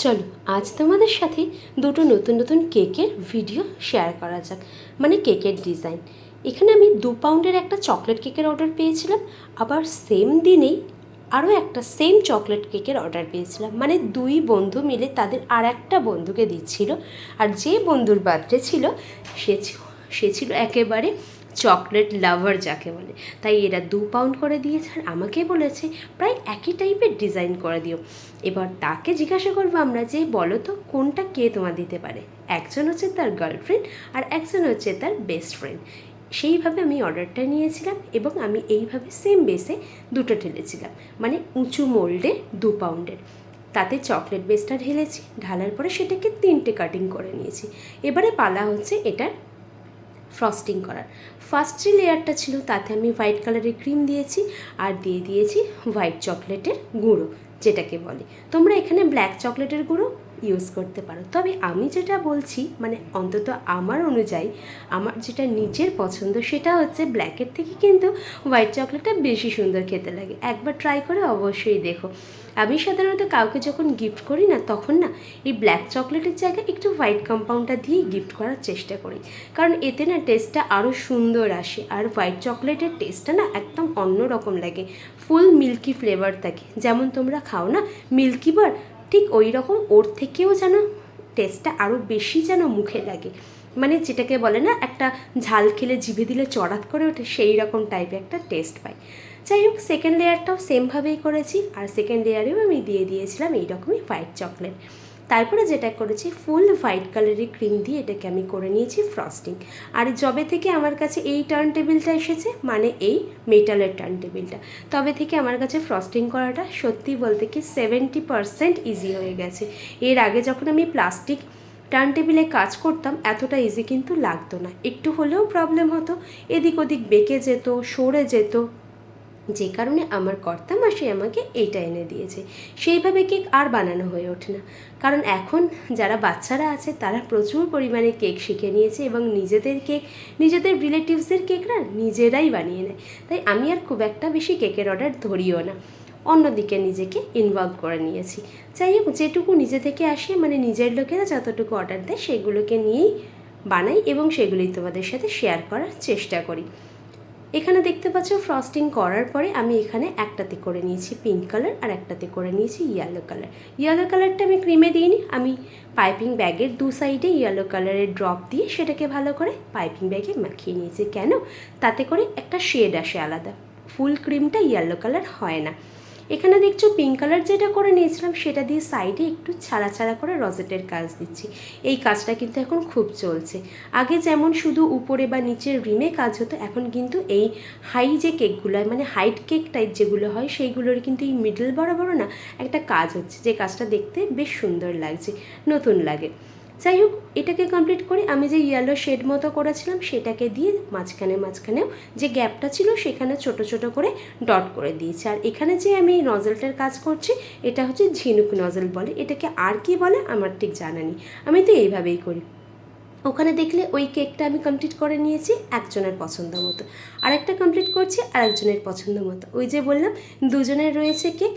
চলো আজ তোমাদের সাথে দুটো নতুন নতুন কেকের ভিডিও শেয়ার করা যাক, মানে কেকের ডিজাইন। এখানে আমি 2 পাউন্ডের একটা চকলেট কেকের অর্ডার পেয়েছিলাম, আবার সেম দিনেই আরও একটা সেম চকলেট কেকের অর্ডার পেয়েছিলাম। মানে দুই বন্ধু মিলে তাদের আর একটা বন্ধুকে দিচ্ছিল, আর যে বন্ধুর বার্থডে ছিল সে ছিল একেবারে চকলেট লাভার যাকে বলে। তাই এরা 2 পাউন্ড করে দিয়েছে, আর আমাকে বলেছে প্রায় একই টাইপের ডিজাইন করে দিও। এবার তাকে জিজ্ঞাসা করবো আমরা যে বলো তো কোনটা কে তোমার দিতে পারে। একজন হচ্ছে তার গার্লফ্রেন্ড আর একজন হচ্ছে তার বেস্ট ফ্রেন্ড। সেইভাবে আমি অর্ডারটা নিয়েছিলাম এবং আমি এইভাবে সেম বেসে দুটো ঢেলেছিলাম, মানে উঁচু মোল্ডে 2 পাউন্ডের। তাতে চকলেট বেসটা ঢেলেছি, ঢালার পরে সেটাকে 3টে কাটিং করে নিয়েছি। এবারে পালা হচ্ছে এটার ফ্রস্টিং করার। ফার্স্ট যে লেয়ারটা ছিল তাতে আমি হোয়াইট কালারের ক্রিম দিয়েছি আর দিয়ে দিয়েছি হোয়াইট চকলেটের গুঁড়ো, যেটাকে বলে। তোমরা এখানে ব্ল্যাক চকলেটের গুঁড়ো ইউজ করতে পারো, তবে আমি যেটা বলছি মানে অন্তত আমার অনুযায়ী আমার যেটা নিজের পছন্দ সেটা হচ্ছে ব্ল্যাকের থেকে কিন্তু হোয়াইট চকলেটটা বেশি সুন্দর খেতে লাগে। একবার ট্রাই করে অবশ্যই দেখো। আমি সাধারণত কাউকে যখন গিফট করি না তখন না এই ব্ল্যাক চকলেটের জায়গায় একটু হোয়াইট কম্পাউন্ডটা দিয়েই গিফট করার চেষ্টা করি, কারণ এতে না টেস্টটা আরও সুন্দর আসে। আর হোয়াইট চকলেটের টেস্টটা না একদম অন্য রকম লাগে, ফুল মিল্কি ফ্লেভার থাকে। যেমন তোমরা খাও না মিল্কি বার, ঠিক ওই রকম ওর থেকেও যেন টেস্টটা আরও বেশি যেন মুখে লাগে, মানে যেটাকে বলে না একটা ঝাল খেলে জিভে দিলে চড়াত করে ওঠে, সেই রকম টাইপের একটা টেস্ট পাই। যাই হোক, সেকেন্ড লেয়ারটাও সেমভাবেই করেছি, আর সেকেন্ড লেয়ারেও আমি দিয়ে দিয়েছিলাম এইরকমই হোয়াইট চকলেট। তারপরে যেটা করেছি ফুল হোয়াইট কালারের ক্রিম দিয়ে এটাকে আমি করে নিয়েছি ফ্রস্টিং। আর যবে থেকে আমার কাছে এই টার্ন টেবিলটা এসেছে, মানে এই মেটালের টার্ন টেবিলটা, তবে থেকে আমার কাছে ফ্রস্টিং করাটা সত্যি বলতে কি 70% ইজি হয়ে গেছে। এর আগে যখন আমি প্লাস্টিক টার্ন টেবিলে কাজ করতাম এতটা ইজি কিন্তু লাগতো না, একটু হলেও প্রবলেম হতো, এদিক ওদিক বেঁকে যেত, সরে যেত, যে কারণে আমার কর্তামশাই আমাকে এইটা এনে দিয়েছে। সেইভাবে কেক আর বানানো হয়ে ওঠে না, কারণ এখন যারা বাচ্চারা আছে তারা প্রচুর পরিমাণে কেক শিখে নিয়েছে এবং নিজেদের কেক নিজেদের রিলেটিভসদের কেক না নিজেরাই বানিয়ে নেয়। তাই আমি আর খুব একটা বেশি কেকের অর্ডার ধরিও না, অন্যদিকে নিজেকে ইনভলভ করে নিয়েছি। যাই হোক, যেটুকু নিজে থেকে আসে মানে নিজের লোকেরা যতটুকু অর্ডার দেয় সেগুলোকে নিয়েই বানাই এবং সেগুলোই তোমাদের সাথে শেয়ার করার চেষ্টা করি। এখানে দেখতে পাচ্ছ ফ্রস্টিং করার পরে আমি এখানে একটাতে করে নিয়েছি পিঙ্ক কালার আর একটাতে করে নিয়েছি ইয়েলো কালার। ইয়েলো কালারটা আমি ক্রিমে দিইনি, আমি পাইপিং ব্যাগের 2 সাইডে ইয়েলো কালারের ড্রপ দিয়ে সেটাকে ভালো করে পাইপিং ব্যাগে মাখিয়ে নিয়েছি। কেন? তাতে করে একটা শেড আসে আলাদা, ফুল ক্রিমটা ইয়েলো কালার হয় না। এখানে দেখছো পিঙ্ক কালার যেটা করে নিয়েছিলাম সেটা দিয়ে সাইডে একটু ছাড়া ছাড়া করে রজেটের কাজ দিচ্ছি। এই কাজটা কিন্তু এখন খুব চলছে। আগে যেমন শুধু উপরে বা নিচের রিমে কাজ হতো, এখন কিন্তু এই হাই যে কেকগুলো হয় মানে হাইট কেক টাইপ যেগুলো হয় সেইগুলোর কিন্তু এই মিডল বড় বড় না একটা কাজ হচ্ছে, যে কাজটা দেখতে বেশ সুন্দর লাগছে, নতুন লাগে। যাই হোক, এটাকে কমপ্লিট করে আমি যে ইয়েলো শেড মতো করেছিলাম সেটাকে দিয়ে মাঝখানেও যে গ্যাপটা ছিল সেখানে ছোট ছোট করে ডট করে দিয়েছি। আর এখানে যে আমি নজলটার কাজ করছি এটা হচ্ছে ঝিনুক নজল বলে, এটাকে আর কি বলে আমার ঠিক জানা নেই, আমি তো এইভাবেই করি। ওখানে দেখলে ওই কেকটা আমি কমপ্লিট করে নিয়েছি একজনের পছন্দ মতো, আরেকটা কমপ্লিট করছি আরেকজনের পছন্দ মতো। ওই যে বললাম দুজনের রয়েছে কেক,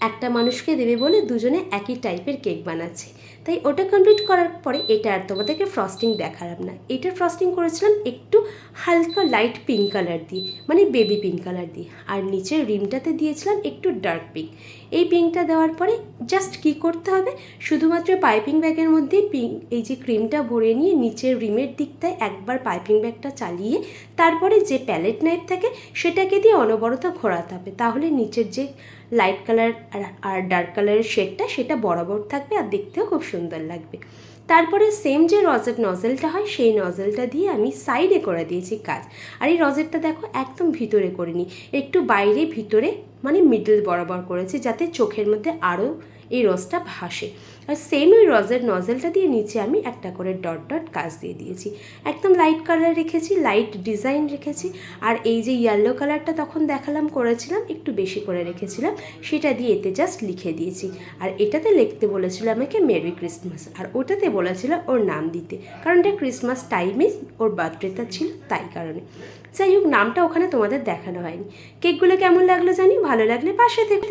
একটা মানুষকে দেবে বলে দুজনে একই টাইপের কেক বানাচ্ছে। তাই ওটা কমপ্লিট করার পরে এটা আর তোমাদেরকে ফ্রস্টিং দেখালাম না। এটার ফ্রস্টিং করেছিলাম একটু হালকা লাইট পিঙ্ক কালার দিয়ে, মানে বেবি পিঙ্ক কালার দিয়ে, আর নিচের রিমটাতে দিয়েছিলাম একটু ডার্ক পিঙ্ক। এই পিঙ্কটা দেওয়ার পরে জাস্ট কী করতে হবে, শুধুমাত্র পাইপিং ব্যাগের মধ্যে এই যে ক্রিমটা ভরে নিয়ে নিচের রিমের দিকটায় একবার পাইপিং ব্যাগটা চালিয়ে তারপরে যে প্যালেট নাইফ থাকে সেটাকে দিয়ে অনবরত ঘোরাতে হবে, তাহলে নিচের যে লাইট কালার আর ডার্ক কালারের শেডটা সেটা বরাবর থাকবে আর দেখতেও খুব সুন্দর লাগবে। তারপরে সেম যে রজেট নজেলটা হয় সেই নজেলটা দিয়ে আমি সাইডে করে দিয়েছি কাজ। আর এই রজেটটা দেখো একদম ভিতরে করিনি, একটু বাইরে ভিতরে মানে মিডল বরাবর করেছি যাতে চোখের মধ্যে আরও এই রসটা ভাসে। আর সেম ওই রজের নজেলটা দিয়ে নিচে আমি একটা করে ডট ডট কাজ দিয়ে দিয়েছি, একদম লাইট কালার রেখেছি, লাইট ডিজাইন রেখেছি। আর এই যে ইয়েলো কালারটা তখন দেখালাম করেছিলাম একটু বেশি করে রেখেছিলাম, সেটা দিয়ে এতে জাস্ট লিখে দিয়েছি। আর এটাতে লিখতে বলেছিল আমাকে মেরি ক্রিসমাস, আর ওটাতে বলেছিল ওর নাম দিতে, কারণ এটা ক্রিসমাস টাইমে ওর বার্থডেটা ছিল তাই কারণে। যাই হোক, নামটা ওখানে তোমাদের দেখানো হয়নি। কেকগুলো কেমন লাগলো জানি, ভালো লাগলে পাশে থেকে